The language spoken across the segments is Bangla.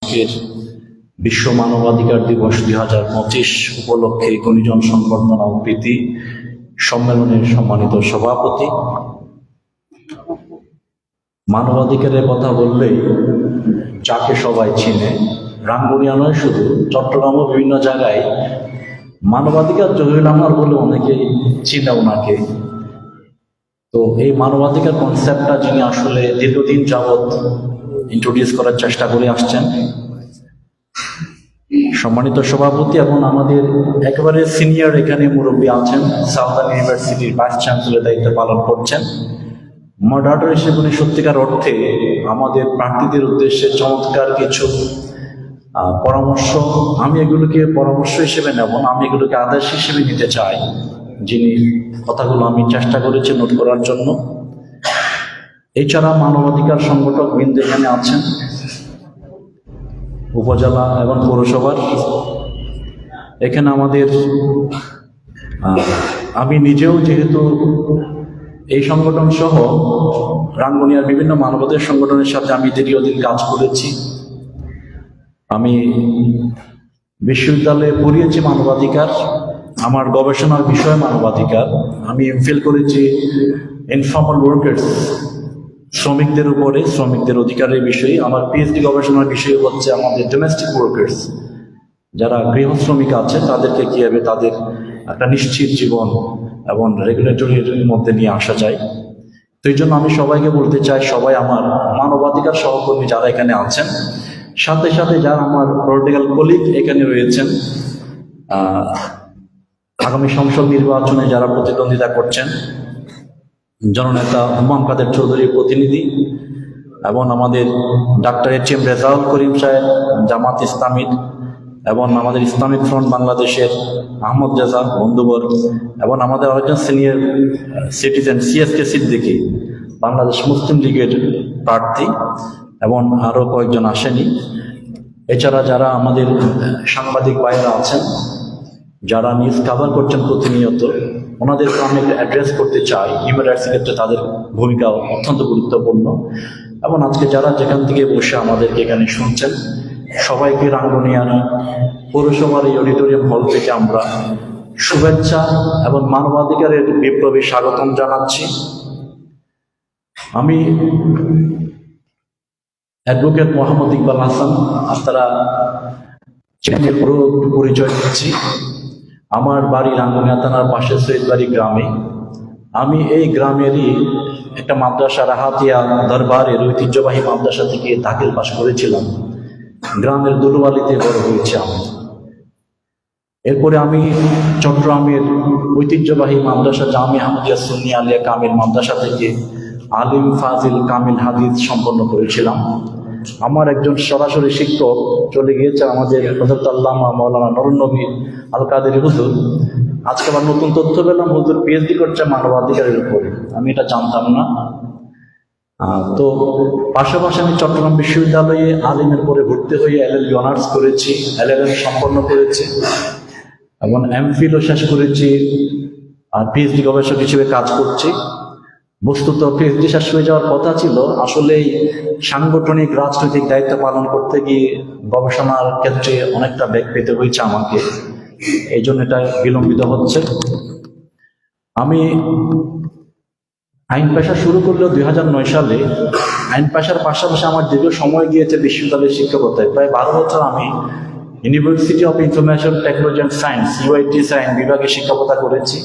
আজকের বিশ্ব মানবাধিকার দিবস 2025 উপলক্ষে খনিজন সংবর্ধনা ও প্রীতি সম্মেলনের সম্মানিত সভাপতি। মানবাধিকারের কথা বললেই যাকে সবাই চিনে, রাঙ্গুনিয়া নয় শুধু, চট্টগ্রামও বিভিন্ন জায়গায় মানবাধিকার জহিরুল আনোয়ার বলে অনেকেই চিনে ওনাকে। তো এই মানবাধিকার কনসেপ্টটা যিনি আসলে দীর্ঘদিন যাবৎ ইন্ট্রোডিউস করার চেষ্টা করে আসছেন, সম্মানিত সভাপতি এবং আমাদের একেবারে সিনিয়র এখানে মুরব্বী আছেন, সাউদার্ন ইউনিভার্সিটির ভাইস চ্যান্সেলর দায়িত্ব পালন করছেন। মডারেটর হিসেবে উনি সত্যিকার অর্থে আমাদের প্রার্থীদের উদ্দেশ্যে চমৎকার কিছু পরামর্শ, আমি এগুলোকে পরামর্শ হিসেবে নেব না, আমি এগুলোকে আদেশ হিসেবে নিতে চাই, যিনি কথাগুলো আমি চেষ্টা করেছি নোট করার জন্য। এছাড়া মানবাধিকার সংগঠক বৃন্দ এখানে আছেন, উপজেলা এবং পৌরসভার। এখানে আমাদের আমি নিজেও যেহেতু এই সংগঠন সহ রাঙ্গুনিয়ার বিভিন্ন মানবাধিকার সংগঠনের সাথে আমি দীর্ঘদিন কাজ করেছি। আমি বিশ্ববিদ্যালয়ে পড়িয়েছি মানবাধিকার, আমার গবেষণার বিষয় মানবাধিকার। আমি এমফিল করেছি ইনফর্মাল ওয়ার্কার্স, শ্রমিকদের উপরে, শ্রমিকদের অধিকারের বিষয়ে। আমার পিএইচডি গবেষণার বিষয় হচ্ছে আমাদের ডোমেস্টিক ওয়ার্কার্স, যারা গৃহ শ্রমিক আছে তাদেরকে কীভাবে তাদের একটা নিশ্চিত জীবন এবং রেগুলেটরির মধ্যে নিয়ে আসা যায়। তো এই জন্য আমি সবাইকে বলতে চাই, সবাই আমার মানবাধিকার সহকর্মী যারা এখানে আছেন, সাথে সাথে যারা আমার পলিটিক্যাল কলিগ এখানে রয়েছেন, আগামী সংসদ নির্বাচনে যারা প্রতিদ্বন্দ্বিতা করছেন, জননেতা হুমায়ুন কাদের চৌধুরীর প্রতিনিধি এবং আমাদের ডাক্তার এইচ.এম. রেজাউল করিম সাহেব জামাত ইসলামীর, এবং আমাদের ইসলামিক ফ্রন্ট বাংলাদেশের আহমদ রেজা বন্ধুবর, এবং আমাদের আরেকজন senior citizen CSK Siddiqui, Bangladesh Muslim লীগের প্রার্থী, এবং আরও কয়েকজন আসেনি। এছাড়া যারা আমাদের সাংবাদিক ভাইরা আছেন, যারা নিউজ কভার করছেন প্রতিনিয়ত, ওনাদেরকে আমি একটা অ্যাড্রেস করতে চাই। হিউম্যান রাইটস ক্ষেত্রে তাদের ভূমিকা অত্যন্ত গুরুত্বপূর্ণ। এবং আজকে যারা যেখান থেকে বসে আমাদেরকে এখানে শুনছেন, সবাইকে রাঙ্গুনিয়ার পৌরসভার এই অডিটোরিয়াম হল থেকে আমরা শুভেচ্ছা এবং মানবাধিকারের বিপ্লবী স্বাগতম জানাচ্ছি। আমি অ্যাডভোকেট মোহাম্মদ ইকবাল হাসান, আপনারা পুরো পরিচয় দিচ্ছি। আমার বাড়ি রাঙ্গুনিয়া থানার পাশে সৈয়দবাড়ি গ্রামে। আমি এই গ্রামেরই একটা মাদ্রাসা, রাহাতিয়া দরবারের ঐতিহ্যবাহী মাদ্রাসা থেকে দাখিল পাশ করেছিলাম। গ্রামের দুলুবালিতে বড় হয়েছে আমি। এরপরে আমি চট্টগ্রামের ঐতিহ্যবাহী মাদ্রাসা জামিয়া আহমদিয়া সুন্নিয়া আলিয়া কামিল মাদ্রাসা থেকে আলিম ফাজিল কামিল হাদিস সম্পন্ন করেছিলাম। আমার একজন সরাসরি শিক্ষক চলে গিয়েছে, আমাদের হযরত আল্লামা মাওলানা নুরুন নবী আল কাদেরী হুজুর। আজকে আবার নতুন তথ্য পেলাম, হুজুর পিএইচডি করছে মানবাধিকারের উপরে, আমি এটা জানতাম না। তো পাশাপাশি আমি চট্টগ্রাম বিশ্ববিদ্যালয়ে আলিমের পরে ভর্তি হয়ে LLB অনার্স করেছি, LLM সম্পন্ন করেছি, এবং এমফিলও শেষ করেছি, আর পিএইচডি গবেষক হিসেবে কাজ করছি। বস্তুত পিএইচডি শেষ হয়ে যাওয়ার কথা ছিল, আসলে সাংগঠনিক রাজনৈতিক দায়িত্ব পালন করতে গিয়ে গবেষণার ক্ষেত্রে অনেকটা বেগ পেতে হয়েছে আমাকে, এই জন্য এটা বিলম্বিত হচ্ছে। আমি আইন পেশা শুরু করলেও 2009 সালে। আইন পেশার পাশাপাশি আমার দীর্ঘ সময় গিয়েছে বিশ্ববিদ্যালয়ের শিক্ষকতায়। প্রায় 12 বছর আমি university of information technology and science UITS আইন বিভাগে শিক্ষকতা করেছি।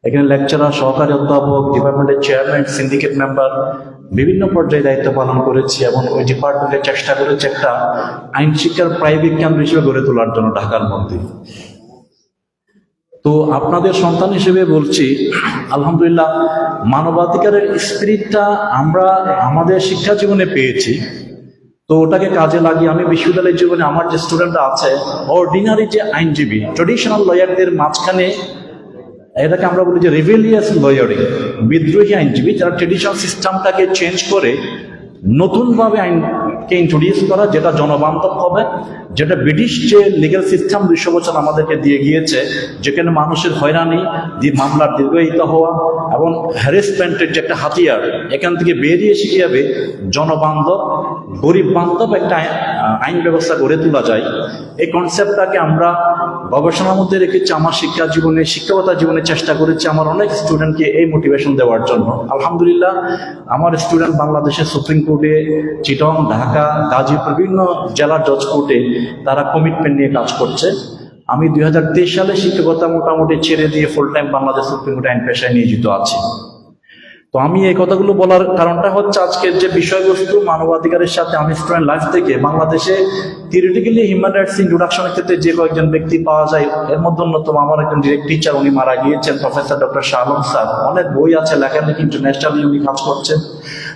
এখানে লেকচারার, সহকারী অধ্যাপক, ডিপার্টমেন্টের চেয়ারম্যান, সিন্ডিকেট মেম্বার, বিভিন্ন পর্যায়ে দায়িত্ব পালন করেছি, এবং ওই ডিপার্টমেন্টে চেষ্টা করেছি একটা আইন শিক্ষার প্রাইভেট কেন্দ্র হিসেবে গড়ে তোলার জন্য ঢাকার মধ্যে। তো আপনাদের সন্তান হিসেবে বলছি, আলহামদুলিল্লাহ মানবাধিকারের স্পিরিটটা আমরা আমাদের শিক্ষা জীবনে পেয়েছি। তো ওটাকে কাজে লাগিয়ে আমি বিশ্ববিদ্যালয়ের জীবনে আমার যে স্টুডেন্টরা আছে, অর্ডিনারি যে আইনজীবী, ট্রেডিশনাল লয়ারদের মাঝখানে, এটাকে আমরা বলি যে রিবেলিয়াস লয়ারিং, বিদ্রোহী আইনজীবী, যারা ট্রেডিশনাল সিস্টেমটাকে চেঞ্জ করে নতুনভাবে আইন কে ইন্ট্রোডিউস করা, যেটা জনবান্ধব হবে, যেটা ব্রিটিশ যে লিগ্যাল সিস্টেম 200 বছর আমাদেরকে দিয়ে গিয়েছে, যেখানে মানুষের হয়রানি, মামলার দীর্ঘায়িত হওয়া এবং হ্যারাসমেন্টের যে একটা হাতিয়ার, এখান থেকে বেরিয়ে এসে কীভাবে জনবান্ধব, গরিব বান্ধব একটা আইন ব্যবস্থা গড়ে তোলা যায়, এই কনসেপ্টটাকে আমরা গবেষণার মধ্যে রেখেছি। আমার শিক্ষা জীবনে, শিক্ষকতা জীবনে চেষ্টা করেছি আমার অনেক স্টুডেন্টকে এই মোটিভেশন দেওয়ার জন্য। আলহামদুলিল্লাহ, আমার স্টুডেন্ট বাংলাদেশের সুপ্রিম কোর্টে, চিটং, ঢাকা, গাজীপুর, বিভিন্ন জেলার জজ কোর্টে তারা কমিটমেন্ট নিয়ে কাজ করছে। আমি 2023 সালে শিক্ষকতা মোটামুটি ছেড়ে দিয়ে ফুল টাইম বাংলাদেশ সুপ্রিম কোর্টে আইন পেশায় নিয়োজিত আছি। তো আমি এই কথাগুলো বলার কারণটা হচ্ছে, আজকের যে বিষয়বস্তু মানবাধিকারের সাথে আমি স্টুডেন্ট লাইফ থেকে বাংলাদেশে থিওরিটিক্যালি হিউম্যান রাইটস ইন্ট্রোডাকশনের ক্ষেত্রে যে কয়েকজন ব্যক্তি পাওয়া যায়, এর মধ্যে অন্যতম আমার একজন ডিরেক্ট টিচার, উনি মারা গিয়েছেন, professor doctor Shah Alam sir. অনেক বই আছে, লেখালেখি ইন্টারন্যাশনালি উনি কাজ করছেন।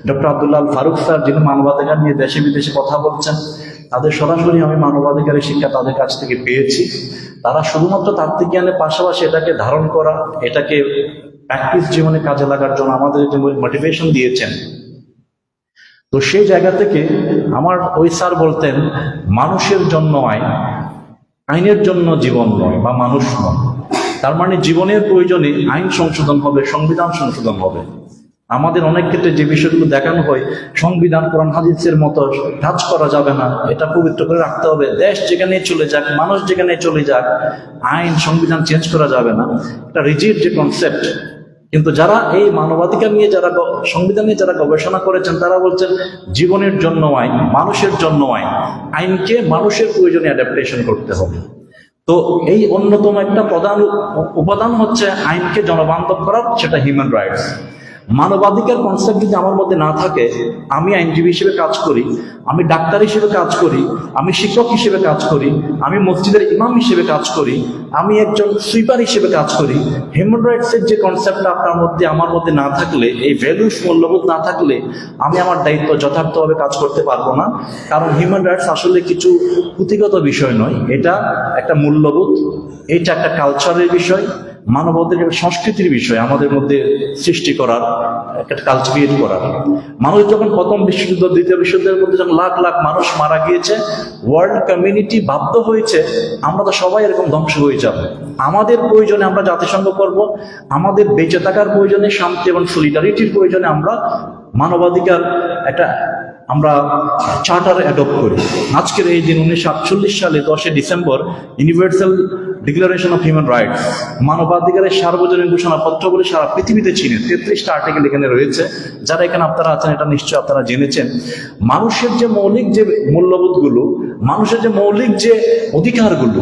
ডক্টর আব্দুল্লাহ আল ফারুক স্যার, যিনি মানবাধিকার নিয়ে দেশে বিদেশে কথা বলছেন, তাদের সরাসরি আমি মানবাধিকারের শিক্ষা তাদের কাছ থেকে পেয়েছি। তারা শুধুমাত্র তাত্ত্বিক জ্ঞানের পাশাপাশি এটাকে ধারণ করা, এটাকে প্র্যাকটিস জীবনে কাজে লাগার জন্য আমাদের যে মোটিভেশন দিয়েছেন। তো সেই জায়গা থেকে আমার ওই স্যার বলতেন, মানুষের জন্য আইন, আইনের জন্য জীবন নয় বা মানুষ নয়। তার মানে জীবনের প্রয়োজনে আইন সংশোধন হবে, সংবিধান সংশোধন হবে। আমাদের অনেক ক্ষেত্রে যে বিষয়গুলো দেখানো হয়, সংবিধান কোরআন হাদিসের মতো কাজ করা যাবে না, এটা পবিত্র করে রাখতে হবে, দেশ যেখানে চলে যাক, মানুষ যেখানে চলে যাক, আইন সংবিধান চেঞ্জ করা যাবে না, এটা রিজিড যে কনসেপ্ট। কিন্তু যারা এই মানবাধিকার নিয়ে, যারা সংবিধান নিয়ে যারা গবেষণা করেছেন, তারা বলছেন জীবনের জন্য আইন, মানুষের জন্য আইন, আইনকে মানুষের প্রয়োজনে অ্যাডাপ্টেশন করতে হবে। তো এই অন্যতম একটা প্রধান উপাদান হচ্ছে আইনকে জনবান্ধব করার, সেটা হিউম্যান রাইটস। মানবাধিকার কনসেপ্ট যদি আমার মধ্যে না থাকে, আমি আইনজীবী হিসেবে কাজ করি, আমি ডাক্তার হিসেবে কাজ করি, আমি শিক্ষক হিসেবে কাজ করি, আমি মসজিদের ইমাম হিসেবে কাজ করি, আমি একজন সুইপার হিসেবে কাজ করি, হিউম্যান রাইটসের যে কনসেপ্টটা আপনার মধ্যে, আমার মধ্যে না থাকলে, এই ভ্যালুস, মূল্যবোধ না থাকলে, আমি আমার দায়িত্ব যথার্থভাবে কাজ করতে পারবো না। কারণ হিউম্যান রাইটস আসলে কিছু পুঁথিগত বিষয় নয়, এটা একটা মূল্যবোধ, এটা একটা কালচারের বিষয়, মানবাধিকার সংস্কৃতির বিষয়, আমাদের মধ্যে সৃষ্টি করার, একটা কালটিভেট করার। মানুষ যখন প্রথম বিশ্বযুদ্ধ, দ্বিতীয় বিশ্বযুদ্ধের মধ্যে যখন লাখ লাখ মানুষ মারা গিয়েছে, ওয়ার্ল্ড কমিউনিটি বাধ্য হয়েছে, আমরা তো সবাই এরকম ধ্বংস হয়ে যাব, আমাদের প্রয়োজনে আমরা জাতিসংঘ করব, আমাদের বেঁচে থাকার প্রয়োজনে, শান্তি এবং সলিডারিটির প্রয়োজনে আমরা মানবাধিকার একটা আমরা চার্টার অ্যাডপ্ট করি। আজকের এই দিন 1948 সালে 10 December universal declaration of human rights, মানবাধিকারের সার্বজনীন ঘোষণাপত্র বলে সারা পৃথিবীতে চিনে 33টা আর্টিকেল এখানে রয়েছে। যারা এখানে আপনারা আছেন, এটা নিশ্চয়ই আপনারা জেনেছেন। মানুষের যে মৌলিক যে মূল্যবোধগুলো, মানুষের যে মৌলিক যে অধিকারগুলো,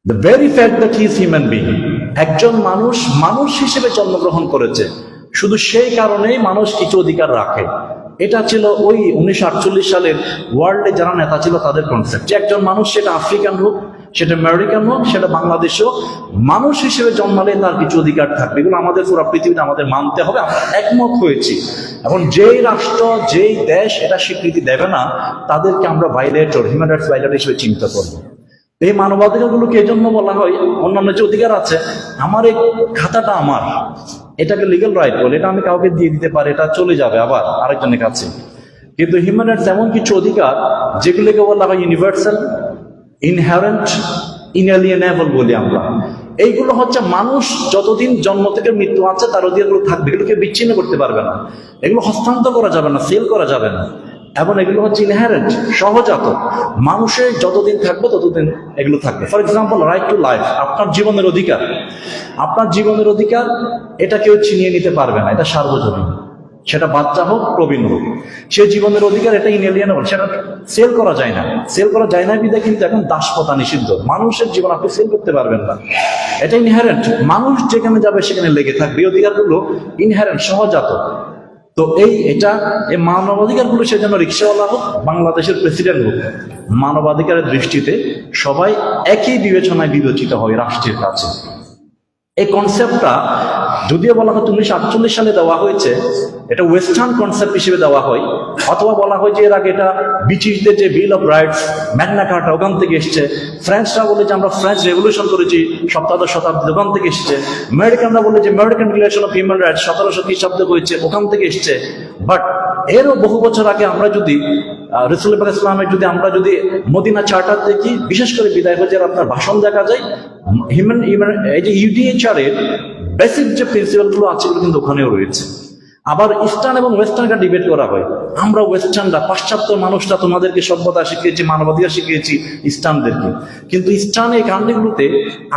the very fact that he is human being, একজন মানুষ মানুষ হিসেবে জন্মগ্রহণ করেছে, শুধু সেই কারণেই মানুষ কিছু অধিকার রাখে। এটা ছিল ওই 1948 সালের ওয়ার্ল্ডে যারা নেতা ছিল তাদের কনসেপ্ট, যে একজন মানুষ, সেটা আফ্রিকান হোক, সেটা আমেরিকান হোক, সেটা বাংলাদেশ হোক, মানুষ হিসেবে জন্মালে তার কিছু অধিকার থাকবে। এগুলো আমাদের পুরো পৃথিবীতে আমাদের মানতে হবে, আমরা একমত হয়েছি। এখন যেই রাষ্ট্র, যেই দেশ এটা স্বীকৃতি দেবে না, তাদেরকে আমরা ভায়োলেটর, হিউম্যান রাইটস ভায়োলেটর হিসেবে চিন্তা করবো। এই মানবাধিকারগুলোকে এই জন্য বলা হয়, অন্যান্য যে অধিকার আছে, আমার এই খাতাটা আমার, এটাকে লিগ্যাল রাইট বলে, এটা আমি কাউকে দিয়ে দিতে পারি, এটা চলে যাবে আবার আরেকজনের কাছে। কিন্তু হিউম্যান রাইটস এমন কিছু অধিকার যেগুলোকে বলা হয় ইউনিভার্সাল, ইনহেরেন্ট, ইনএলিয়েনেবল বলি আমরা। এইগুলো হচ্ছে মানুষ যতদিন জন্ম থেকে মৃত্যু আছে তার অধিকারগুলো থাকবে, এগুলোকে বিচ্ছিন্ন করতে পারবে না, এগুলো হস্তান্তর করা যাবে না, সেল করা যাবে না। এবং এগুলো হচ্ছে ইনহেরেন্ট, সহজাত, মানুষের যতদিন থাকবে ততদিন এগুলো থাকবে। For example, right to life, আপনার জীবনের অধিকার, আপনার জীবনের অধিকার, এটা কেউ ছিনিয়ে নিতে পারবে না, এটা সার্বজনীন, সেটা বাচ্চা হোক, প্রবীণ হোক, সে জীবনের অধিকার, এটা ইনএলিয়েনেবল, সেটা সেল করা যায় না। সেল করা যায় না বিধায় কিন্তু এখন দাসপ্রথা নিষিদ্ধ, মানুষের জীবন আপনি সেল করতে পারবেন না, এটা ইনহেরেন্ট, মানুষ যেখানে যাবে সেখানে লেগে থাকবে। এই অধিকারগুলো ইনহেরেন্ট, সহজাত। তো এই মানবাধিকারগুলো, সেজন্য রিক্সাওয়ালা হোক, বাংলাদেশের প্রেসিডেন্ট হোক, মানবাধিকারের দৃষ্টিতে সবাই একই বিবেচনায় বিবেচিত হয় রাষ্ট্রের কাছে। এই কনসেপ্টটা যদিও বলা হয় 1948 সালে দেওয়া হয়েছে, এটা ওয়েস্টার্ন কনসেপ্ট হিসেবে দেওয়া হয়, অথবা বলা হয় যে এর আগে এটা ব্রিটিশদের যে বিল অফ রাইটস, ম্যাগনা কার্টা, ওখান থেকে এসছে। ফ্রেঞ্চরা বলে যে আমরা ফ্রেঞ্চ রেভলিউশন করেছি 17শ শতাব্দী, ওখান থেকে এসছে। আমেরিকানরা বলে যে American declaration of human rights 1700 খ্রিস্টাব্দে হয়েছে, ওখান থেকে এসছে। বাট এরও বহু বছর আগে আমরা যদি রাসূল পাক ইসলামের আমরা যদি মদিনা চার্টার দেখি, বিশেষ করে বিদায় হজের আপনার ভাষণ দেখা যায়, এই যে ইউডিএইচআর এর বেসিক যে প্রিন্সিপালগুলো আছে এগুলো কিন্তু ওখানেও রয়েছে। আবার ইস্টার্ন এবং ওয়েস্টার্নকে ডিবেট করা হয়, আমরা ওয়েস্টার্নরা, পাশ্চাত্য মানুষরা তোমাদেরকে সভ্যতা শিখিয়েছি, মানবাধিকার শিখিয়েছি ইস্টার্নদেরকে, কিন্তু ইস্টার্ন এই কান্ট্রিগুলোতে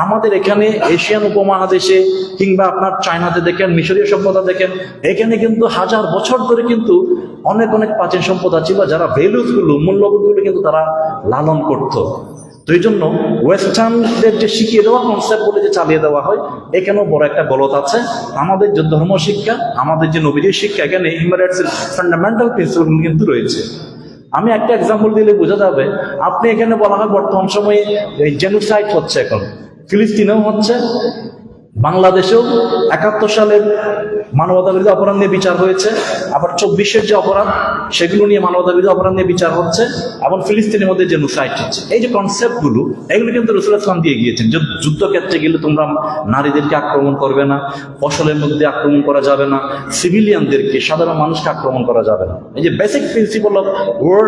আমাদের এখানে এশিয়ান উপমহাদেশে কিংবা আপনার চায়নাতে দেখেন, মিশরীয় সভ্যতা দেখেন, এখানে কিন্তু হাজার বছর ধরে কিন্তু অনেক অনেক প্রাচীন সম্পদ ছিল, যারা ভ্যালুসগুলো, মূল্যবোধগুলো কিন্তু তারা লালন করতো। তো এই জন্য ওয়েস্টার্নদের যে শিখিয়ে দেওয়া কনসেপ্ট বলে যে চালিয়ে দেওয়া হয়, এখানেও বড় একটা গলত আছে। আমাদের যে ধর্ম শিক্ষা, আমাদের যে নবীদের শিক্ষা, এখানে হিউম্যান রাইটসের ফান্ডামেন্টাল প্রিন্সিপাল কিন্তু রয়েছে। আমি একটা এক্সাম্পল দিলে বোঝা যাবে। আপনি এখানে বলা হয় বর্তমান সময়ে জেনোসাইড হচ্ছে, এখন ফিলিস্তিনেও হচ্ছে, বাংলাদেশেও 71 সালের মানবতা বিরোধী অপরাধ নিয়ে বিচার হয়েছে, আবার 24-এর যে অপরাধ সেগুলো নিয়ে মানবতা বিরোধী অপরাধ নিয়ে বিচার হচ্ছে, এবং ফিলিস্তিনের মধ্যে জেনোসাইড হচ্ছে। এই যে কনসেপ্টগুলো, এগুলো কিন্তু রাসূল সাল্লাল্লাহু আলাইহি ওয়াসাল্লাম দিয়ে গিয়েছেন যে যুদ্ধক্ষেত্রে গেলে তোমরা নারীদেরকে আক্রমণ করবে না, ফসলের মধ্যে আক্রমণ করা যাবে না, সিভিলিয়ানদেরকে, সাধারণ মানুষকে আক্রমণ করা যাবে না। এই যে basic principle of war,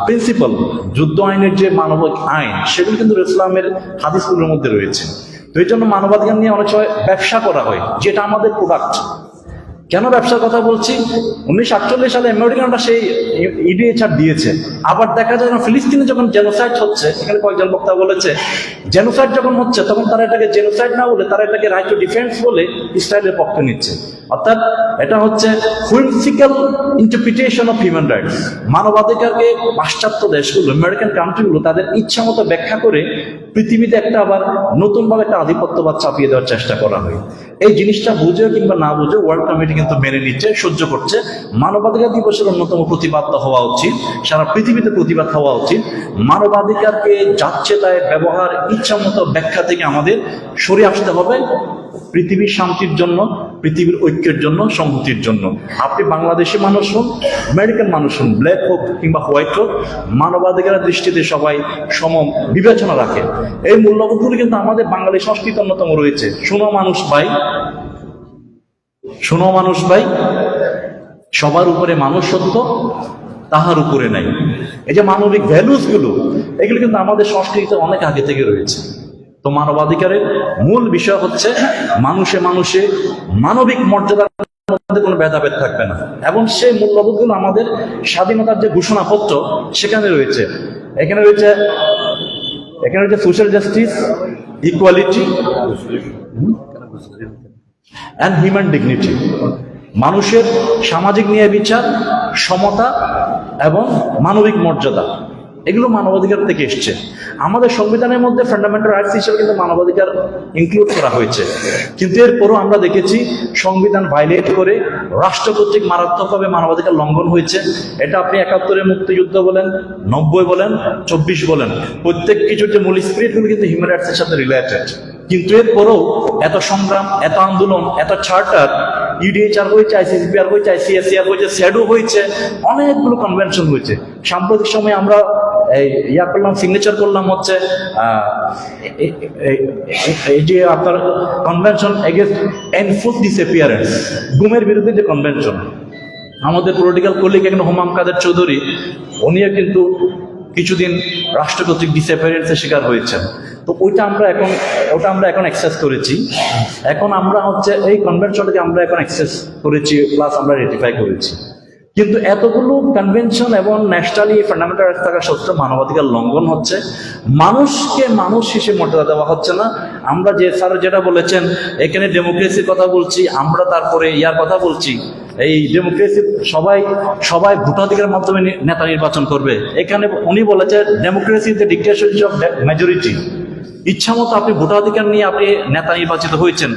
principle, যুদ্ধ আইনের যে মানবিক আইন, সেগুলো কিন্তু রাসূল ইসলামের হাদিসগুলোর মধ্যে রয়েছে। তো এই জন্য মানবাধিকার নিয়ে অনেক সময় ব্যবসা করা হয়, যেটা আমাদের প্রোডাক্ট। কেন ব্যবসার কথা বলছি? 1948 সালে আমেরিকানরা সেই ইডিএইচআর দিয়েছে। আবার দেখা যায় ফিলিস্তিনে যখন জেনোসাইড হচ্ছে, এখানে কয়েকজন বক্তা বলেছে জেনোসাইড যখন হচ্ছে তখন তারা এটাকে জেনোসাইড না বলে তারা এটাকে রাইট টু ডিফেন্স বলে ইসরায়েলের পক্ষে নিচ্ছে। অর্থাৎ এটা হচ্ছে whimsical interpretation of human rights. মানবাধিকারকে পাশ্চাত্য দেশগুলো, আমেরিকান কান্ট্রিগুলো তাদের ইচ্ছা মতো ব্যাখ্যা করে পৃথিবীতে একটা আবার নতুনভাবে একটা আধিপত্যবাদ চাপিয়ে দেওয়ার চেষ্টা করা হয়। এই জিনিসটা বুঝেও কিংবা না বুঝেও ওয়ার্ল্ড কমিটি কিন্তু মেনে নিচ্ছে, সহ্য করছে। মানবাধিকার দিবসের অন্যতম প্রতিবাদ হওয়া উচিত, সারা পৃথিবীতে প্রতিবাদ হওয়া উচিত। মানবাধিকারকে যাচ্ছে তাই ব্যবহার, ইচ্ছা মতো ব্যাখ্যা থেকে আমাদের সরে আসতে হবে, পৃথিবীর শান্তির জন্য, পৃথিবীর ঐক্যের জন্য, সংহতির জন্য। আপনি বাংলাদেশি মানুষ হন, আমেরিকান মানুষ হন, ব্ল্যাক হোক কিংবা হোয়াইট হোক, মানবাধিকারের দৃষ্টিতে সবাই সম বিবেচনা রাখে। এই মূল্যবোধগুলো কিন্তু আমাদের বাঙালি সংস্কৃতি অন্যতম রয়েছে। শোনো মানুষ ভাই, শোনো মানুষ ভাই, সবার উপরে মানুষ সত্য, তাহার উপরে নাই। এই যে মানবিক ভ্যালুস গুলো, এগুলো কিন্তু আমাদের সংস্কৃতিতে অনেক আগে থেকে রয়েছে। তো মানবাধিকারের মূল বিষয় হচ্ছে মানুষে মানুষে মানবিক মর্যাদার মধ্যে কোনো ভেদাভেদ থাকবে না, এবং সেই মূল্যবোধগুলো আমাদের স্বাধীনতার যে ঘোষণাপত্র সেখানে রয়েছে। এখানে রয়েছে social justice, equality and human dignity, মানুষের সামাজিক ন্যায় বিচার, সমতা এবং মানবিক মর্যাদা, এগুলো মানবাধিকার থেকে এসছে। আমাদের সংবিধানের মধ্যে ফান্ডামেন্টাল রাইটস হিসেবে কিন্তু মানবাধিকার ইনক্লুড করা হয়েছে, কিন্তু এরপরও আমরা দেখেছি সংবিধান ভাইলেট করে রাষ্ট্র কর্তৃক মারাত্মকভাবে মানবাধিকার লঙ্ঘন হয়েছে। এটা আপনি 71-এর মুক্তিযুদ্ধ বলেন, 90 বলেন, 24 বলেন, প্রত্যেক কিছুর যে মূল স্পিরিটগুলো কিন্তু হিউম্যান রাইটসের সাথে রিলেটেড। কিন্তু এরপরও এত সংগ্রাম, এত আন্দোলন, এত চার্টার, ইউডিএইচআর হয়েছে, আইসিসিপিআর হয়েছে, আইসিএসিআর হয়েছে, স্যাডো হয়েছে, অনেকগুলো কনভেনশন হয়েছে। সাম্প্রতিক সময়ে আমরা সিগনেচার করলাম হচ্ছে এই যে আপনার কনভেনশন এগেইনস্ট এনফোর্স ডিসঅ্যাপিয়ারেন্স, গুমের বিরুদ্ধে যে কনভেনশন। আমাদের পলিটিক্যাল কলিগ এখন হুমাম কাদের চৌধুরী, উনিও কিন্তু কিছুদিন রাষ্ট্র কর্তৃক ডিসঅ্যাপিয়ারেন্সের শিকার হয়েছেন। তো ওটা আমরা এখন অ্যাক্সেস করেছি। এখন আমরা হচ্ছে এই কনভেনশনটাকে আমরা এখন অ্যাক্সেস করেছি, প্লাস আমরা রেটিফাই করেছি। কিন্তু এতগুলো কনভেনশন এবং ন্যাশনালি ফান্ডামেন্টাল রাইটস থাকা সত্ত্বেও মানবাধিকার লঙ্ঘন হচ্ছে, মানুষকে মানুষ হিসেবে মর্যাদা দেওয়া হচ্ছে না। আমরা যে স্যার যেটা বলেছেন, এখানে ডেমোক্রেসির কথা বলছি আমরা, তারপরে ইয়ার কথা বলছি, এই ডেমোক্রেসি সবাই ভোটাধিকারের মাধ্যমে নেতা নির্বাচন করবে। এখানে উনি বলেছেন democracy is the dictatorship of majority. ইচ্ছা মতো আপনি ভোটাধিকার নিয়ে আপনি নেতা নির্বাচিত হয়েছেন,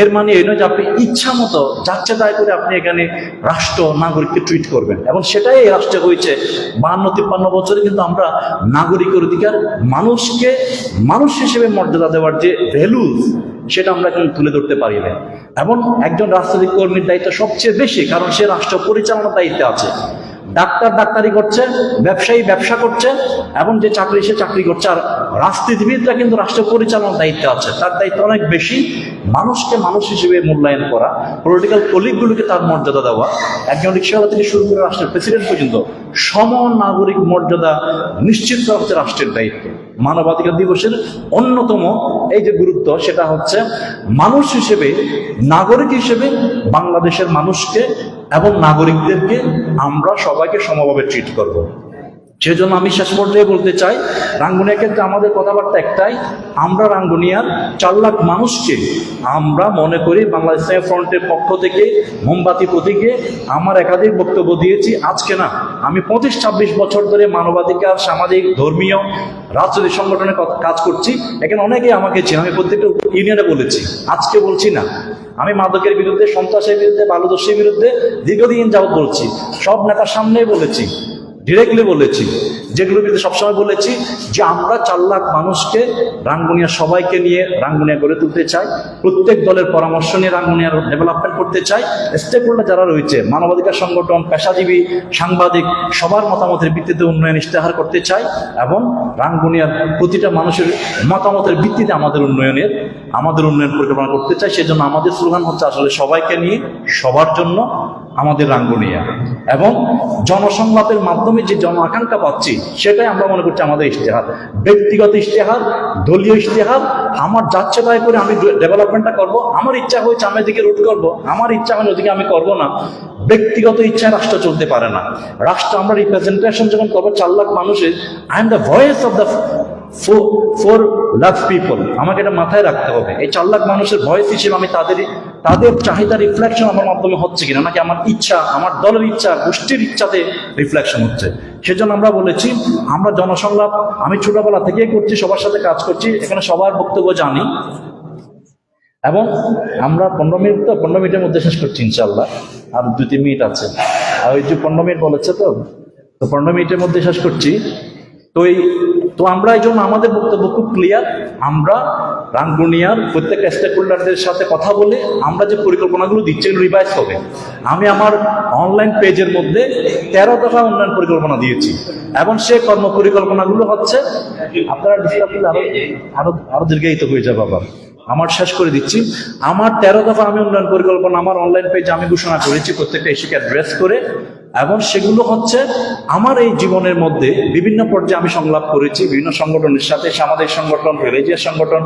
এর মানে এই নয় যে আপনি ইচ্ছা মতো যাচ্ছে তাই করে আপনি এখানে রাষ্ট্র নাগরিককে ট্রিট করবেন। এবং সেটাই এই রাষ্ট্রে হয়েছে 52-53 বছরে। কিন্তু আমরা নাগরিকের অধিকার, মানুষকে মানুষ হিসেবে মর্যাদা দেওয়ার যে ভ্যালুজ, সেটা আমরা কিন্তু তুলে ধরতে পারি না। এবং একজন রাজনৈতিক কর্মীর দায়িত্ব সবচেয়ে বেশি, কারণ সে রাষ্ট্র পরিচালনার দায়িত্বে আছে। ডাক্তার ডাক্তারি করছে, ব্যবসায়ী ব্যবসা করছে, এবং যে চাকরি সে চাকরি করছে। আর রাজনীতিবিদরা কিন্তু রাষ্ট্র পরিচালনার দায়িত্বে আছে, তার দায়িত্ব অনেক বেশি। মানুষকে মানুষ হিসেবে মূল্যায়ন করা, পলিটিক্যাল কলিগগুলোকে তার মর্যাদা দেওয়া, একজন রিক্সাওয়ালা থেকে শুরু করে রাষ্ট্রের প্রেসিডেন্ট পর্যন্ত সম নাগরিক মর্যাদা নিশ্চিত করা হচ্ছে রাষ্ট্রের দায়িত্ব। মানবাধিকার দিবসের অন্যতম এই যে গুরুত্ব, সেটা হচ্ছে মানুষ হিসেবে, নাগরিক হিসেবে বাংলাদেশের মানুষকে এবং নাগরিকদেরকে আমরা সবাইকে সমভাবে ট্রিট করব। সেজন্য আমি শেষ পর্যায়ে বলতে চাই, রাঙ্গুনিয়ার ক্ষেত্রে আমাদের কথাবার্তা একটাই, আমরা রাঙ্গুনিয়ার 4 লাখ মানুষকে আমরা মনে করি বাংলাদেশ ফ্রন্টের পক্ষ থেকে মোমবাতি প্রতীকে আমার একাধিক বক্তব্য দিয়েছি। আজকে না, আমি 25-26 বছর ধরে মানবাধিকার, সামাজিক, ধর্মীয়, রাজনৈতিক সংগঠনে কাজ করছি। এখানে অনেকেই আমাকে চেনে, আমি প্রত্যেকটা ইউনিয়নে বলেছি, আজকে বলছি না। আমি মাদকের বিরুদ্ধে, সন্ত্রাসের বিরুদ্ধে, বালুদস্যুর বিরুদ্ধে দীর্ঘদিন যাবৎ বলছি, সব নেতার সামনেই বলেছি, ডিরেক্টলি বলেছি, যেগুলোর বিরুদ্ধে সবসময় বলেছি যে আমরা 4 লাখ মানুষকে, রাঙ্গুনিয়ার সবাইকে নিয়ে রাঙ্গুনিয়া গড়ে তুলতে চাই। প্রত্যেক দলের পরামর্শ নিয়ে রাঙ্গুনিয়ার ডেভেলপমেন্ট করতে চাই। স্টেক হোল্ডার যারা রয়েছে, মানবাধিকার সংগঠন, পেশাজীবী, সাংবাদিক, সবার মতামতের ভিত্তিতে উন্নয়ন ইশতেহার করতে চাই, এবং রাঙ্গুনিয়ার প্রতিটা মানুষের মতামতের ভিত্তিতে আমাদের উন্নয়ন পরিকল্পনা করতে চাই। সেজন্য আমাদের স্লোগান হচ্ছে আসলে সবাইকে নিয়ে, সবার জন্য আমাদের রাঙ্গুনিয়া। এবং জনসংলাপের মাধ্যমে যে জন আকাঙ্ক্ষা পাচ্ছি, সেটাই আমরা মনে করছি আমাদের ইশতেহার। ব্যক্তিগত ইশতেহার, দলীয় ইশতেহার, আমার যাচ্ছে তাই করে আমি ডেভেলপমেন্টটা করব, আমার ইচ্ছা হয়েছে আমি এদিকে রুট করব, আমার ইচ্ছা হয় ওদিকে আমি করব না। ব্যক্তিগত ইচ্ছায় রাষ্ট্র চলতে পারে না। রাষ্ট্র আমরা রিপ্রেজেন্টেশন যখন করবো 4 লাখ মানুষের, I am the voice of the 4 lakh people. আমাকে এটা মাথায় রাখতে হবে, এই 4 লাখ মানুষের ভয়েস হিসেবে আমি তাদের চাহিদা রিফ্লেকশন আমার মাধ্যমে হচ্ছে কিনা, নাকি আমার ইচ্ছা, আমার দলের ইচ্ছা, গোষ্ঠীর ইচ্ছাতে রিফ্লেকশন হচ্ছে। সেজন্য আমরা বলেছি, আমরা জনসংলাপ আমি ছোটবেলা থেকেই করছি, সবার সাথে কাজ করছি, এখানে সবার বক্তব্য জানি। এবং আমরা 15 মিনিটের মধ্যে শেষ করছি ইনশাল্লাহ, আর 2-3 মিনিট আছে। আর ওই যে 15 মিনিট বলেছে, তো 15 মিনিটের মধ্যে শেষ করছি। তো আমরা এই জন্য আমাদের বক্তব্য খুব ক্লিয়ার, আমরা রাঙ্গুনিয়ার প্রত্যেকটা স্টেক হোল্ডারদের সাথে কথা বলে আমরা যে পরিকল্পনাগুলো দিচ্ছি এগুলো রিভাইজ হবে। আমি আমার অনলাইন পেজের মধ্যে 13 দফা উন্নয়ন পরিকল্পনা দিয়েছি, এবং সে কর্ম পরিকল্পনাগুলো হচ্ছে, আপনারা ডিসকাস করলে আরো দীর্ঘায়িত হয়ে যাবে। আবার আমার শেষ করে দিচ্ছি, আমার 13 দফা আমি উন্নয়ন পরিকল্পনা আমার অনলাইন পেজে আমি ঘোষণা করেছি, প্রত্যেকটা ইস্যুকে অ্যাড্রেস করে। এবং সেগুলো হচ্ছে আমার এই জীবনের মধ্যে বিভিন্ন পর্যায়ে আমি সংলাপ করেছি বিভিন্ন সংগঠনের সাথে, সামাজিক সংগঠন, রিলিজিয়াস সংগঠন,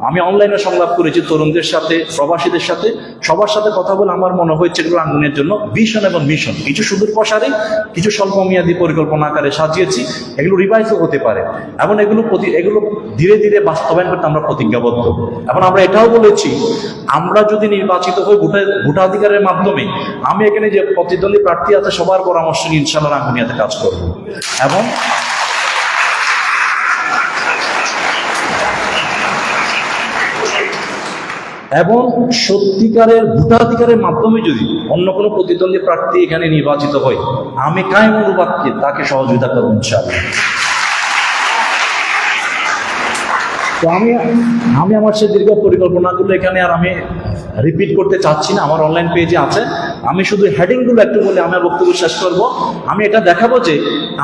আমি অনলাইনে সংলাপ করেছি তরুণদের সাথে, প্রবাসীদের সাথে, সবার সাথে কথা বলে আমার মনে হয়েছে এগুলো রাঙ্গুনিয়ার জন্য ভিশন এবং মিশন, কিছু সুদূর প্রসারী, কিছু স্বল্প মেয়াদী পরিকল্পনা আকারে সাজিয়েছি। এগুলো রিভাইজও হতে পারে, এবং এগুলো ধীরে ধীরে বাস্তবায়ন করতে আমরা প্রতিজ্ঞাবদ্ধ। এবং আমরা এটাও বলেছি, আমরা যদি নির্বাচিত হই ভোটাধিকারের মাধ্যমে, আমি এখানে যে প্রতিদ্বন্দ্বী প্রার্থী আছে সবার পরামর্শ নিয়ে ইনশাআল্লাহ রাঙ্গুনিয়াতে কাজ করব। এবং সত্যিকারের ভোটাধিকারের মাধ্যমে যদি অন্য কোনো প্রতিদ্বন্দ্বী প্রার্থী এখানে নির্বাচিত হয়, আমি কায়েমুল-বাক্যে তাকে সহযোগিতা করব ইনশাআল্লাহ। তো আমি আমার সেই দীর্ঘ পরিকল্পনাগুলো এখানে আর আমি রিপিট করতে চাচ্ছি না, আমার অনলাইন পেজে আছে। আমি শুধু হেডিংগুলো একটু বলে আমার বক্তব্য শেষ করব। আমি এটা দেখাবো যে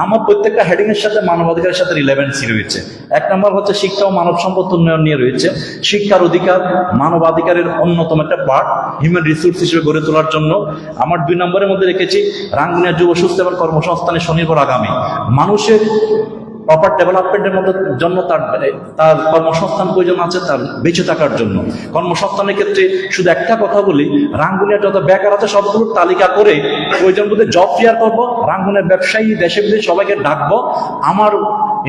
আমার প্রত্যেকটা হেডিংয়ের সাথে মানবাধিকারের সাথে রিলেভেন্সি রয়েছে। 1 নম্বর হচ্ছে শিক্ষা ও মানব সম্পদ উন্নয়ন নিয়ে রয়েছে। শিক্ষার অধিকার মানবাধিকারের অন্যতম একটা পার্ট, হিউম্যান রিসোর্স হিসেবে গড়ে তোলার জন্য। আমার 2 নম্বরের মধ্যে রেখেছি রাঙ্গুনিয়া যুব সুস্থ এবং কর্মসংস্থানের স্বনির্ভর আগামী। মানুষের প্রপার ডেভেলপমেন্টের মধ্যে জন্য তার কর্মসংস্থান প্রয়োজন আছে, তার বেঁচে থাকার জন্য। কর্মসংস্থানের ক্ষেত্রে শুধু একটা কথা বলি, রাঙ্গুনিয়ার যত বেকার আছে সবগুলোর তালিকা করে প্রয়োজন বোধে জব ফেয়ার করবো, রাঙ্গুনিয়ার ব্যবসায়ী দেশে বিদেশে সবাইকে ডাকবো। আমার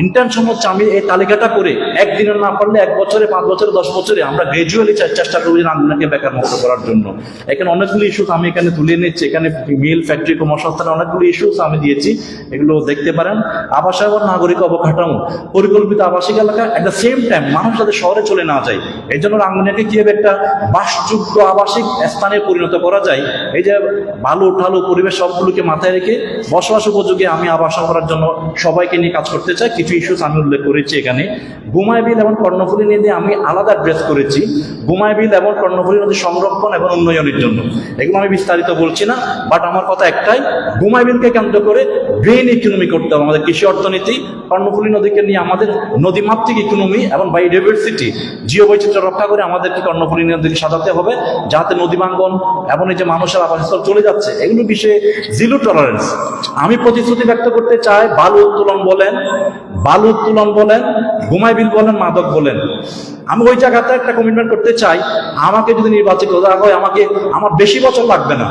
ইন্টেনশন হচ্ছে আমি এই তালিকাটা করে একদিনে না পারলে 1 বছরে, 5 বছরে, 10 বছরে আমরা গ্রাজুয়ালি চেষ্টা করবো রাঙ্গুনিয়াকে বেকার মুক্ত করার জন্য। এখানে অনেকগুলো ইস্যুস আমি এখানে তুলে নিচ্ছি, এখানে মিল, ফ্যাক্টরি, কর্মসংস্থানের অনেকগুলো ইস্যুস আমি দিয়েছি, এগুলো দেখতে পারেন। আবাস এবং নাগরিক অবকাঠামো, পরিকল্পিত আবাসিক এলাকা, এট দ্য সেম টাইম মানুষ যাতে শহরে চলে না যায়, এই জন্য রাঙ্গুনিয়াকে কিভাবে একটা বাসযোগ্য আবাসিক স্থানে পরিণত করা যায়, এই যে বালু ঠালু পরিবেশ সবগুলোকে মাথায় রেখে বসবাস উপযোগী আমি আবাস করার জন্য সবাইকে নিয়ে কাজ করতে চাই। কিছু ইস্যুস আমি উল্লেখ করেছি এখানে। বোমাই বিল এবং কর্ণফুলী নদী আমি আলাদা অ্যাড্রেস করেছি, বোমাই বিল এবং কর্ণফুলী নদী সংরক্ষণ এবং উন্নয়নের জন্য। এগুলো আমি বিস্তারিত বলছি না, বাট আমার কথা একটাই, বোমাই বিলকে কেন্দ্র করে গ্রিন ইকোনমি করতে হবে আমাদের, কৃষি অর্থনীতি। কর্ণফুলী নদীকে নিয়ে আমাদের নদীমাতৃক ইকোনমি এবং বায়োডাইভার্সিটি, জিও বৈচিত্র্য রক্ষা করে আমাদেরকে কর্ণফুলী নদীকে সাজাতে হবে, যাতে নদী ভাঙ্গন এবং এই যে মানুষের আবাসস্থল চলে যাচ্ছে এগুলো বিষয়ে জিরো টলারেন্স। আমি প্রতিশ্রুতি ব্যক্ত করতে চাই, বালু উত্তোলন বলেন, বোমাই বিল বলেন, মাদক বলেন, আমি ওই জায়গাতে একটা কমিটমেন্ট করতে চাই, আমাকে যদি নির্বাচিত করা হয় আমাকে, আমার বেশি বছর লাগবে না,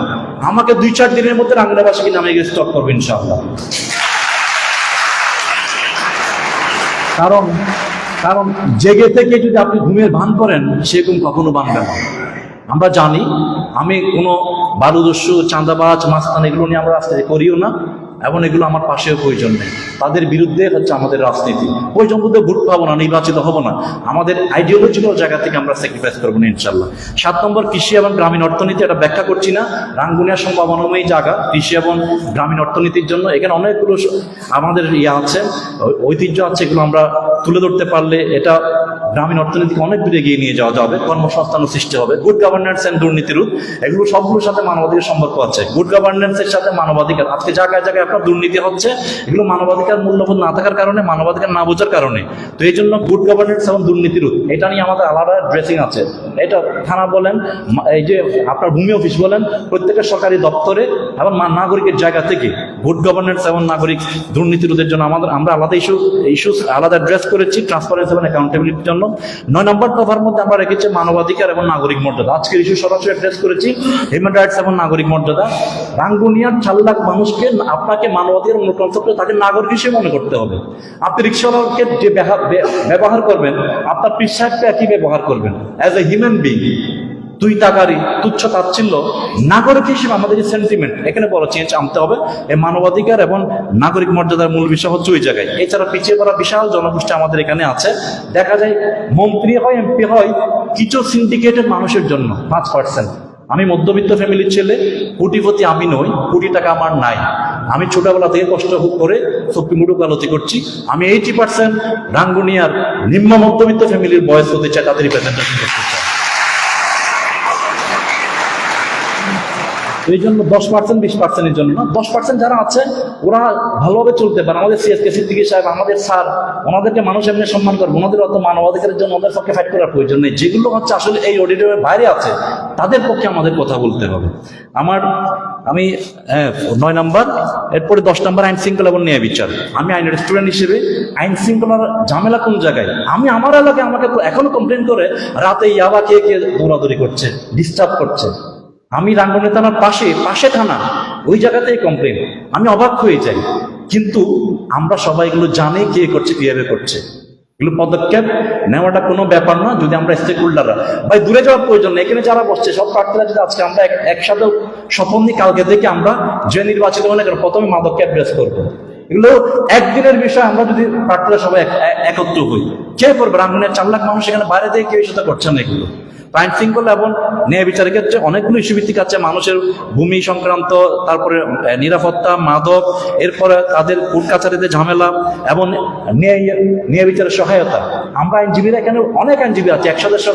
আমাকে 2-4 দিনের মধ্যে রাঙ্গুনিয়াবাসীকে নামে গিয়ে স্টপ করবো ইনশাআল্লাহ। কারণ জেগে থেকে যদি আপনি ঘুমের ভান করেন, সেরকম কখনো বানবে না। আমরা জানি, আমি কোনো বালুদস্যু, চাঁদাবাজ, মাস্তান এগুলো নিয়ে আমরা রাস্তায় করিও না, এবং এগুলো আমার পাশেও প্রয়োজন নেই। তাদের বিরুদ্ধে হচ্ছে আমাদের রাজনীতি। প্রয়োজন বুদ্ধে ভোট পাবো না, নির্বাচিত হবো না, আমাদের আইডিওলজিক্যাল জায়গা থেকে আমরা স্যাক্রিফাইস করবো না ইনশাল্লাহ। 7 নম্বর, কৃষি এবং গ্রামীণ অর্থনীতি। এটা ব্যাখ্যা করছি না, রাঙ্গুনিয়া সম্ভাবনাময়ী জায়গা কৃষি এবং গ্রামীণ অর্থনীতির জন্য। এখানে অনেকগুলো আমাদের আছে, ঐতিহ্য আছে, এগুলো আমরা তুলে ধরতে পারলে এটা গ্রামীণ অর্থনীতিকে অনেক দূরে এগিয়ে নিয়ে যাওয়া যাবে, কর্মসংস্থানও সৃষ্টি হবে। গুড গভর্নেন্স এন্ড দুর্নীতি রোধ, এগুলো সবগুলোর সাথে মানবাধিকার সম্পর্ক আছে। গুড গভর্নেন্সের সাথে মানবাধিকার, আজকে জায়গায় জায়গায় আপনার দুর্নীতি হচ্ছে, এগুলো মানবাধিকার মূল্যবোধ না থাকার কারণে, মানবাধিকার না বোঝার কারণে। তো এই জন্য গুড গভর্নেন্স এবং দুর্নীতি রোধ, এটা নিয়ে আমাদের আলাদা ড্রেসিং আছে। এটা থানা বলেন, এই যে আপনার ভূমি অফিস বলেন, প্রত্যেকের সরকারি দপ্তরে এবং নাগরিকের জায়গা থেকে গুড গভর্নেন্স এবং নাগরিক দুর্নীতি রোধের জন্য আমরা আলাদা ইস্যুস আলাদা অ্যাড্রেস করেছি, ট্রান্সপারেন্সি এবং অ্যাকাউন্টেবিলিটির জন্য। 9 নম্বর দফার মধ্যে আমরা রেখেছি মানবাধিকার এবং নাগরিক মর্যাদা। আজকের ইস্যু সরাসরি অ্যাড্রেস করেছি হিউম্যান রাইটস এবং নাগরিক মর্যাদা। রাঙ্গুনিয়ার 4 লাখ মানুষকে আপনাকে মানবাধিকার কনসেপ্টে তাকে নাগরিক হিসেবে মনে করতে হবে। আপনি রিক্সাওয়ালাকে যে ব্যবহার করবেন, আপনার পীর সাহেবকে একই ব্যবহার করবেন অ্যাজ এ হিউম্যান বিং। তুই তাকারি, তুচ্ছ তাচ্ছিল্য, নাগরিক হিসেবে আমাদের যে সেন্টিমেন্ট, এখানে বড় চেঞ্জ আনতে হবে। এই মানবাধিকার এবং নাগরিক মর্যাদার মূল বিষয় হচ্ছে ওই জায়গায়। এছাড়া পিছিয়ে পড়া বিশাল জনগোষ্ঠী আমাদের এখানে আছে। দেখা যায় মন্ত্রী হয়, এমপি হয় কিছু সিন্ডিকেটেড মানুষের জন্য 5%। আমি মধ্যবিত্ত ফ্যামিলির ছেলে, কোটিপতি আমি নই, কোটি টাকা আমার নাই। আমি ছোটবেলা থেকে কষ্ট করে সুপ্রিম কোর্টে ওকালতি করছি। আমি 80% রাঙ্গুনিয়ার নিম্ন মধ্যবিত্ত ফ্যামিলির বয়স হতে চাই, তাদের রিপ্রেজেন্টেশন করতে চাই। এই জন্য 10%, 20%-এর জন্য না, 10% যারা আছে ওরা ভালোভাবে চলতে পারে। আমাদের সিএসকে সিদ্দিকী সাহেব, আমাদের স্যার, ওনাদেরকে মানুষ এমনি সম্মান করবে, ওনাদের অত মানবাধিকারের জন্য ওদের পক্ষে ফাইট করার প্রয়োজন নেই। যেগুলো হচ্ছে আসলে এই অডিটরের বাইরে আছে, তাদের পক্ষে আমাদের কথা বলতে হবে। আমি 9 নম্বর, এরপরে 10 নম্বর আইন শৃঙ্খলা এবং ন্যায় বিচার। আমি আইনের স্টুডেন্ট হিসেবে আইন শৃঙ্খলার ঝামেলা কোন জায়গায়? আমার এলাকায় আমাকে এখনো কমপ্লেন করে রাতে ইয়াবা কে দৌড়াদৌড়ি করছে, ডিস্টার্ব করছে। আমি রাঙ্গুনিয়া থানার পাশে থানা, ওই জায়গাতেই কমপ্লেন। আমি অবাক হয়ে যাই, কিন্তু আমরা সবাই এগুলো জানি কে করছে, কিভাবে করছে। এগুলো পদক্ষেপ নেওয়াটা কোনো ব্যাপার না যদি আমরা স্টেক হোল্ডাররা ভাই দূরে যাওয়ার প্রয়োজন নেই। এখানে যারা বসছে সব প্রার্থীরা যদি আজকে আমরা একসাথে শপথ নিই, কালকে থেকে আমরা যে নির্বাচিত মনে করি প্রথমে মাদককে অ্যাড্রেস করবো। এগুলো একদিনের বিষয়। আমরা যদি প্রার্থীরা সবাই একত্র হই, কে করবে? রাঙ্গুনিয়ার 4 লাখ মানুষ এখানে বাইরে থেকে কেউ সাথে করছে না। এগুলো আইন শৃঙ্খলা এবং ন্যায় বিচারের ক্ষেত্রে অনেকগুলো ইস্যু ভিত্তিক আছে, মানুষের ভূমি সংক্রান্ত, তারপরে নিরাপত্তা, মাদক, এরপরে তাদের কোর্ট কাছারিতে ঝামেলা এবং ন্যায় বিচারের সহায়তা। আমরা আইনজীবীরা এখানে অনেক আইনজীবী আছে, 1 সদস্য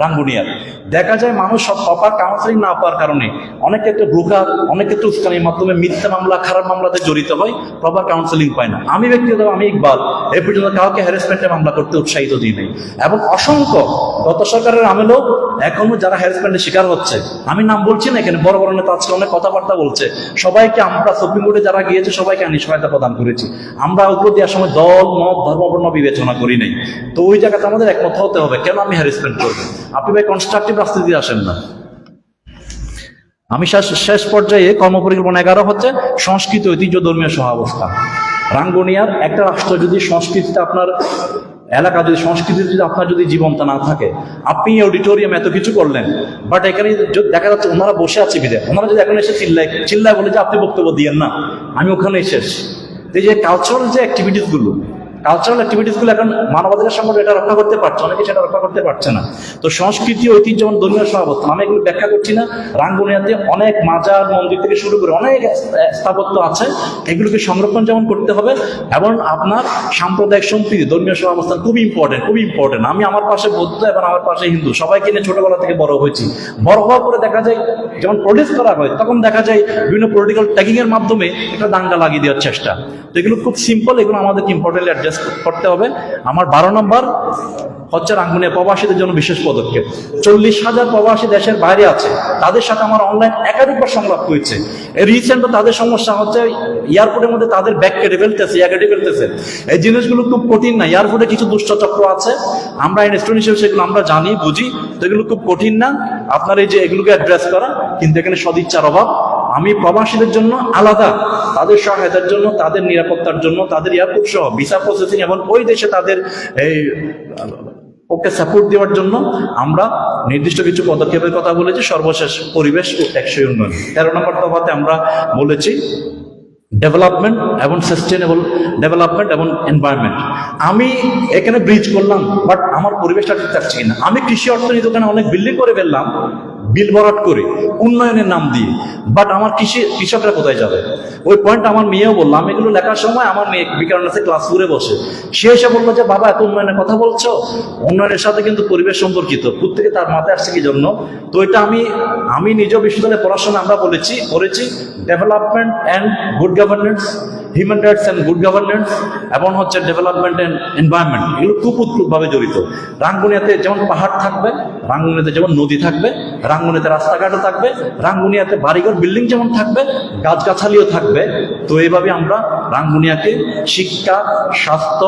রাঙ্গুনিয়ার। দেখা যায় মানুষ সব প্রপার কাউন্সিলিং না পাওয়ার কারণে অনেক ক্ষেত্রে ব্রোকার, অনেক ক্ষেত্রে উস্কানির মাধ্যমে মিথ্যা মামলা, খারাপ মামলাতে জড়িত হয়, প্রপার কাউন্সিলিং পায় না। আমি ব্যক্তিগত, আমি ইকবাল এ পর্যন্ত কাউকে হ্যারাসমেন্টের মামলা করতে উৎসাহিত দিই নাই। এবং অসংখ্য গত সরকারের আমলেও এখনো যারা হ্যারাসমেন্টের শিকার হচ্ছে, আমি নাম বলছি না, এখানে বড় বড় নেতা আজকে অনেক কথাবার্তা বলছে, সবাইকে আমরা সুপ্রিম কোর্টে যারা গিয়েছে সবাইকে আমি সহায়তা প্রদান করেছি। আমরা ওগুলো দেওয়ার সময় দল, মত, ধর্মবর্ণ বিবেচনা করি নাই। তো ওই জায়গাতে আমাদের একমত হতে হবে, কেন আমি হ্যারাসমেন্ট করবো? আপনি ভাই কনস্ট্রাকটিভ রাজনীতি আসেন না। আমি শেষ পর্যায়ে কর্মপরিকল্পনা 11 হচ্ছে সংস্কৃতি, ঐতিহ্য, ধর্মীয় সহাবস্থান। রাঙ্গুনিয়ার একটা রাষ্ট্র যদি সংস্কৃতিতে আপনার এলাকা যদি সংস্কৃতিতে যদি আপনার যদি জীবন্ত না থাকে, আপনি অডিটোরিয়াম এত কিছু করলেন, বাট এখানে দেখা যাচ্ছে ওনারা বসে আছে বিদে, ওনারা যদি এখন এসে চিল্লায় বলে যে আপনি বক্তব্য দিয়েন না, আমি ওখানে শেষ। এই যে কালচারাল যে অ্যাক্টিভিটিসগুলো, কালচারাল অ্যাক্টিভিটিসগুলো এখন মানবাধিকার সংগঠন এটা রক্ষা করতে পারছে, অনেকে সেটা রক্ষা করতে পারছে না। তো সংস্কৃতি, ঐতিহ্য এবং ধর্মীয় সহাবস্থান, আমি এগুলো ব্যাখ্যা করছি না। রাঙ্গুনিয়াতে অনেক মাজার, মন্দির থেকে শুরু করে অনেক স্থাপত্য আছে, এগুলোকে সংরক্ষণ যেমন করতে হবে এবং আপনার সাম্প্রদায়িক সম্প্রীতি, ধর্মীয় সহাবস্থান খুবই ইম্পর্টেন্ট। আমি আমার পাশে বৌদ্ধ এবং আমার পাশে হিন্দু, সবাইকে নিয়ে ছোটবেলা থেকে বড় হয়েছি। বড় হওয়ার পরে দেখা যায় যখন প্রডিউস করা হয় তখন দেখা যায় বিভিন্ন পলিটিক্যাল ট্যাগিং এর মাধ্যমে একটা দাঙ্গা লাগিয়ে দেওয়ার চেষ্টা। তো এগুলো খুব সিম্পল, এগুলো আমাদেরকে ইম্পর্টেন্টলি অ্যাডজাস্ট করতে হবে। আমার 12 নম্বর হচ্ছে রাঙ্গুনিয়া প্রবাসীদের জন্য বিশেষ পদক্ষেপ। 40,000 প্রবাসী দেশের বাইরে আছে, তাদের সাথে আমার অনলাইন একাধিকবার সংলাপ হয়েছে। রিসেন্ট তাদের সমস্যা হচ্ছে এয়ারপোর্টের মধ্যে তাদের ব্যাগ কেটে ফেলতেছে। এই জিনিসগুলো খুব কঠিন না, এয়ারপোর্টে কিছু দুষ্ট চক্র আছে, আমরা স্টুডেন্ট হিসেবে সেগুলো আমরা জানি, বুঝি। তো এগুলো খুব কঠিন না আপনার এই যে এগুলোকে অ্যাড্রেস করা, কিন্তু এখানে সদিচ্ছার অভাব। আমি প্রবাসীদের জন্য আলাদা, তাদের সহায়তার জন্য, তাদের নিরাপত্তার জন্য, তাদের এয়ারপোর্ট সহ ভিসা প্রসেসিং এবং ওই দেশে তাদের এই ওকে সাপোর্ট দেওয়ার জন্য আমরা নির্দিষ্ট কিছু পদক্ষেপের কথা বলেছি। সর্বশেষ পরিবেশ ও টেকসই উন্নয়ন 13 নম্বর দফাতে আমরা বলেছি ডেভেলপমেন্ট এবং সাস্টেনেবল ডেভেলপমেন্ট এবং এনভায়রনমেন্ট। আমি এখানে ব্রিজ করলাম, বাট আমার পরিবেশটা ঠিক থাকছে কিনা। আমি কৃষি অর্থনীতি ওখানে অনেক বিল্ডিং করে ফেললাম, বিল ভরাট করে উন্নয়নের নাম দিয়ে, বাট আমার কৃষকরা কোথায় যাবে? ওই পয়েন্ট আমার মেয়েও বললো, আমি এগুলো লেখার সময় আমার মেয়ে বিকারণ আছে ক্লাস 4-এ বসে, সে এসে বললো যে বাবা এত উন্নয়নের কথা বলছো, উন্নয়নের সাথে কিন্তু পরিবেশ সম্পর্কিত। প্রত্যেকে তার মাথায় আসছে কি জন্য? তো এটা আমি নিজেও বিশ্ববিদ্যালয়ে পড়াশোনা আমরা করেছি development and good governance, human rights and good governance এবং হচ্ছে ডেভেলপমেন্ট অ্যান্ড এনভায়রনমেন্ট, এগুলো খুব উৎকৃষ্টভাবে জড়িত। রাঙ্গুনিয়াতে যেমন পাহাড় থাকবে, রাঙ্গুনিয়াতে যেমন নদী থাকবে, রাঙ্গুনিয়াতে রাস্তাঘাটও থাকবে, রাঙ্গুনিয়াতে বাড়িঘর বিল্ডিং যেমন থাকবে, গাছগাছালিও থাকবে। তো এইভাবে আমরা রাঙ্গুনিয়াকে শিক্ষা, স্বাস্থ্য,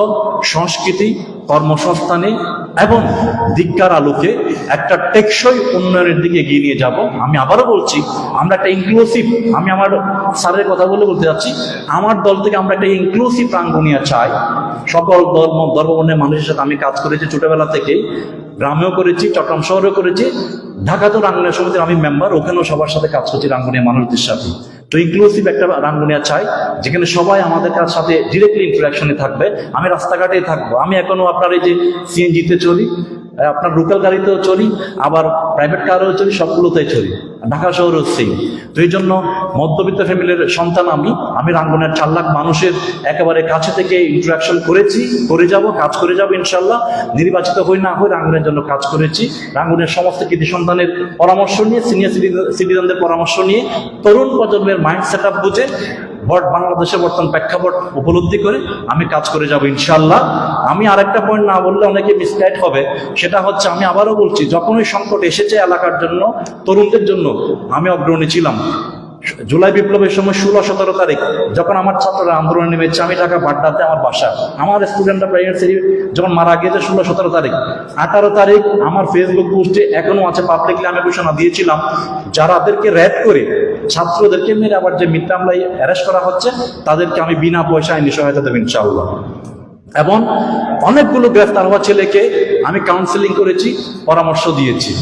সংস্কৃতি, কর্মসংস্থানে এবং দিককার আলোকে একটা টেকসই উন্নয়নের দিকে এগিয়ে নিয়ে যাব। আমি আবারও বলছি, আমরা একটা ইনক্লুসিভ, আমি আমার স্যারের কথা বলতে যাচ্ছি, আমার দল থেকে আমরা একটা ইনক্লুসিভ রাঙ্গুনিয়া চাই। সকল ধর্মবর্ণের মানুষের সাথে আমি কাজ করেছি ছোটবেলা থেকেই, গ্রামেও করেছি, চট্টগ্রাম শহরেও করেছি, ঢাকাতেও রাঙ্গুনিয়া সমিতির আমি মেম্বার, ওখানেও সবার সাথে কাজ করছি রাঙ্গুনিয়া মানুষদের সাথে। তো ইনক্লুসিভ একটা রাঙ্গুনিয়া চাই, যেখানে সবাই আমাদের সাথে ডিরেক্টলি ইন্টারাকশনে থাকবে। আমি রাস্তাঘাটেই থাকবো, আমি এখনো আপনার এই যে সিএনজিতে চলি, আপনার লোকাল গাড়িতেও চলি, আবার প্রাইভেট কারেও চলি, সবগুলোতেই চলি, ঢাকা শহরেও সেই। তো এই জন্য মধ্যবিত্ত ফ্যামিলির সন্তান আমি রাঙ্গুনিয়ার 4 লাখ মানুষের একেবারে কাছে থেকে ইন্টারাকশন করে যাব ইনশাল্লাহ। নির্বাচিত হই না হই রাঙ্গুনিয়ার জন্য কাজ করেছি। রাঙ্গুনিয়ার সমস্ত কৃতি সন্তানের পরামর্শ নিয়ে, সিনিয়র সিটিজেনদের পরামর্শ নিয়ে, তরুণ প্রজন্মের মাইন্ড সেট আপ বুঝে, বাংলাদেশের বর্তমান প্রেক্ষাপট উপলব্ধি করে আমি কাজ করে যাব ইনশাল্লাহ। আমি আরেকটা পয়েন্ট না বললে অনেকে মিসগাইড হবে, সেটা হচ্ছে আমি আবারও বলছি, যখন ওই সংকট এসেছে এলাকার জন্য, তরুণদের জন্য আমি অগ্রণী ছিলাম। জুলাই বিপ্লবের সময় 16-17 তারিখ যখন আমার ছাত্ররা আন্দোলনে নেমেছে, আমি ঢাকা বাড্ডাতে আমার বাসা, আমার স্টুডেন্টরা প্রাইভেট যখন মারা গিয়েছে 16-17 তারিখ, 18 তারিখ আমার ফেসবুক পোস্টে এখনো আছে, পাবলিকলি আমি ঘোষণা দিয়েছিলাম, যারাদেরকে র্যাপ করে ছাত্রদেরকে মেরে আবার যে মিথ্যা মামলায় অ্যারেস্ট করা হচ্ছে, তাদেরকে আমি বিনা পয়সা আইনি সহায়তা দেব ইনশাআল্লাহ। এবং অনেকগুলো গ্রেফতার হওয়া ছেলেকে আমি কাউন্সেলিং করেছি, পরামর্শ দিয়েছি,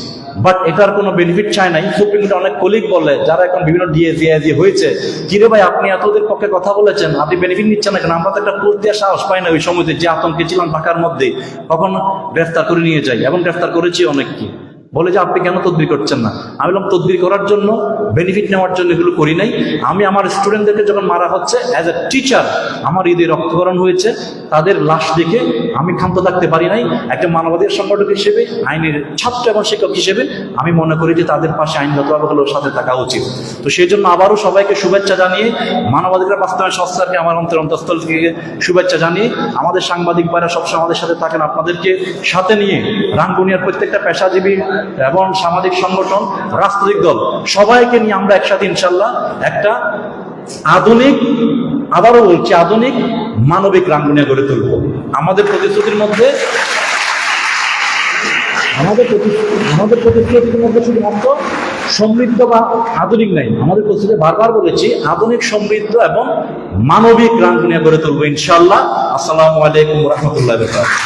বাট এটার কোনো বেনিফিট চাই নাই। সুপ্রিম কোর্টে অনেক কলিগ বলে, যারা এখন বিভিন্ন ডিএজি হয়েছে, কিরে ভাই আপনি এতদের পক্ষে কথা বলেছেন, আপনি বেনিফিট নিচ্ছেন না কেন? আমরা তো একটা পোস্ট দেওয়ার সাহস পাই না ওই সময়তে, যে আতঙ্কে ছিলাম ঢাকার মধ্যে, কখন গ্রেফতার করে নিয়ে যাই, এবং গ্রেফতার করেছি অনেককে। বলে যে আপনি কেন তদবির করছেন না? আমি বললাম তদবির করার জন্য, বেনিফিট নেওয়ার জন্য এগুলো করি নাই। আমি আমার স্টুডেন্টদেরকে যখন মারা হচ্ছে, অ্যাজ এ টিচার আমার ঈদে রক্তকরণ হয়েছে, তাদের লাশ দেখে আমি ক্ষান্ত থাকতে পারি নাই। একটা মানবাধিকার সংগঠক হিসেবে, আইনের ছাত্র এবং শিক্ষক হিসেবে আমি মনে করি যে তাদের পাশে আইনগতভাবে হলেও সাথে থাকা উচিত। তো সেই জন্য আবারও সবাইকে শুভেচ্ছা জানিয়ে, মানবাধিকার বাস্তবায়ন সংস্থাকে আমার অন্তঃস্থল থেকে শুভেচ্ছা জানিয়ে, আমাদের সাংবাদিক ভাইরা সবসময় আমাদের সাথে থাকেন, আপনাদেরকে সাথে নিয়ে রাঙ্গুনিয়ার প্রত্যেকটা পেশাজীবী এবং সামাজিক সংগঠন, রাজনৈতিক দল, সবাইকে নিয়ে আমরা একসাথে ইনশাল্লাহ একটা আধুনিক, আবারও বলছি আধুনিক মানবিক রাঙ্গুনিয়া গড়ে তুলব। আমাদের প্রতিশ্রুতির মধ্যে শুধুমাত্র সমৃদ্ধ বা আধুনিক নাই, আমাদের প্রতিশ্রুতি বারবার বলেছি আধুনিক, সমৃদ্ধ এবং মানবিক রাঙ্গুনিয়া গড়ে তুলব ইনশাল্লাহ। আসসালামু আলাইকুম ওয়া রাহমাতুল্লাহি ওয়া বারাকাতুহু।